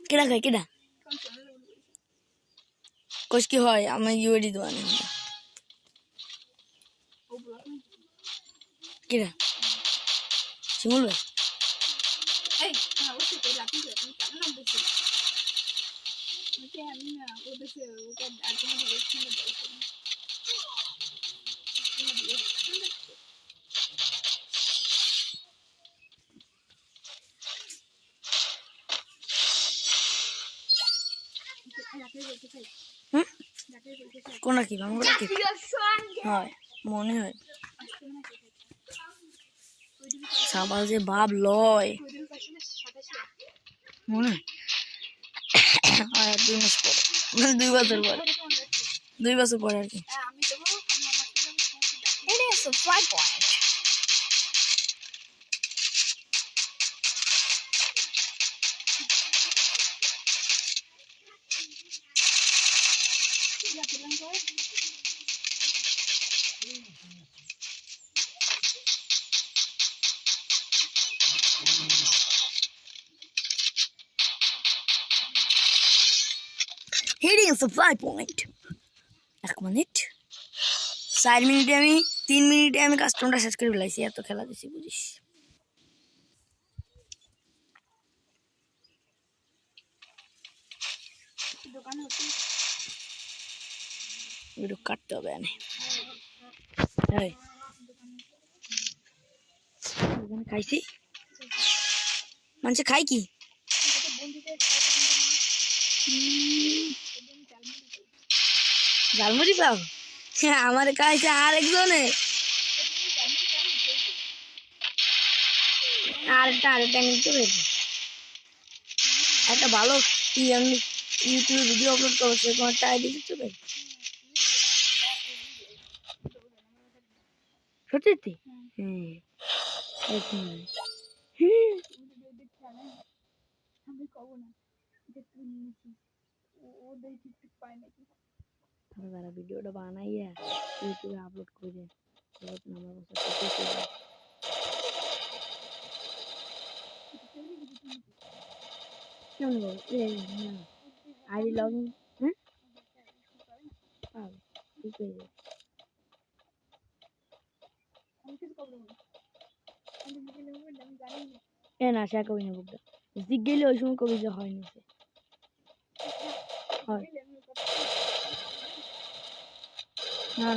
কেডা খাই কেডা কোচ কি হয় আমি ইউডি দোয়ানে কেডা শিমুল ভাই এই না ওতে তো লাঠি তো কেন নাম দিছি ওকে আমি না ওদেরকে ওকে আর কোনো দেখছি না কোন কি বাংলা কি হয় মনে হয় সাবাল যে বাপ লয় মনে আর 2 মাস পরে মানে 2 বছর পরে 2 বছর পরে আর কি it is a fly point hitting is a fly point 1 minute 4 মিনিটে আমি 3 মিনিটে আমি কাস্টমটা শেষ করে ফেলাইছি এত খেলা দিছি বুঝিস দোকানে হচ্ছে ভিডিও কাটতে হবে আমি এই দোকানে খাইছি মানে খাই কি জালমুড়ি পাও আমার খাইছে আরেকজনে আরেকটা নিতে পেরেছি একটা ভালো আমি ইউটিউবে ভিডিও আপলোড করছি তোমার টাই দিতে পারি সত্যি তারা ভিডিওটা বানাইয়া ইউটিউবে আপলোড করে আই লগ না সে কবি না বুকটা জিগ গেলে ওই সময় কবি যে হয়নি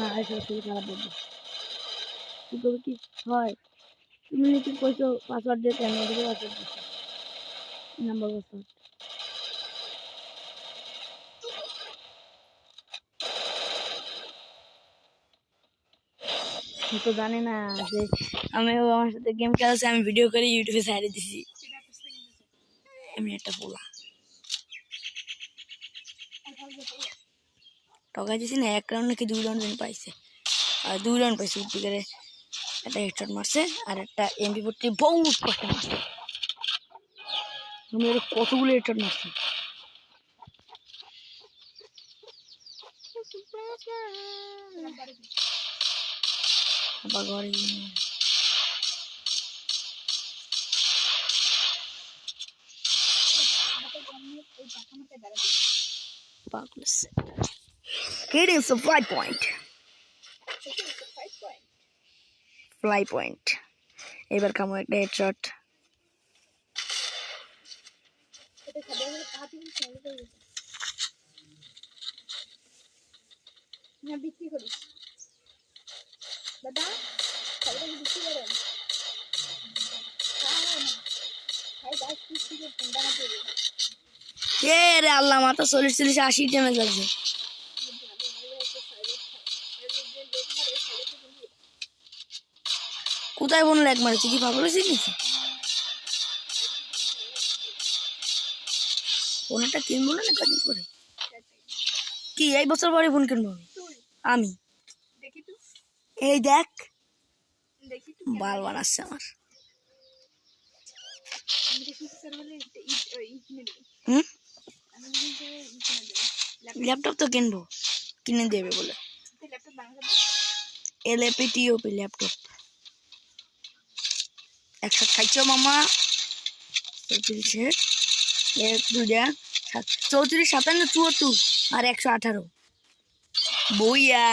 না এসব খুবই খারাপ বলবো কি করবো কি হয় তুমি নাকি কইছো পাসওয়ার্ড দিয়ে কেন ওদিকে পাসওয়ার্ড দিচ্ছ নাম্বার পাসওয়ার্ড তো জানে না যে আমি আমার সাথে গেম খেলছি আমি ভিডিও করে ইউটিউবে ছাড়ে দিছি আমি একটা বলা টকা দিছি না 1 রাউন্ড নাকি 2 রাউন্ড পাইছে আর 2 রাউন্ড পাইছে উঠতে করে একটা হেডশট মারছে আর একটা MP40 বহুত কষ্ট মারছে আমি কতগুলো হেডশট মারছি আবার ঘরে hitting is a fly point এবার কামো একটা হেডশট না বিক্রি করিস দাদা খাবার বিক্রি করেন রে আল্লাহ মাথা 40-80 ড্যামেজ লাগছে কোথায় বোন ল্যাগ মারছে কি পাগল হয়েছে নাকি ফোনটা কিনবো না কদিন পরে কি এই বছর পরে ফোন কিনবো আমি এই দেখ বাল বানাচ্ছে আমার ল্যাপটপ তো কিনবো কিনে দেবে বলে LAPTOP ল্যাপটপ একসাথে খাইছো মামা 34 এক দুইটা 34 57 74 আর 118 বইয়া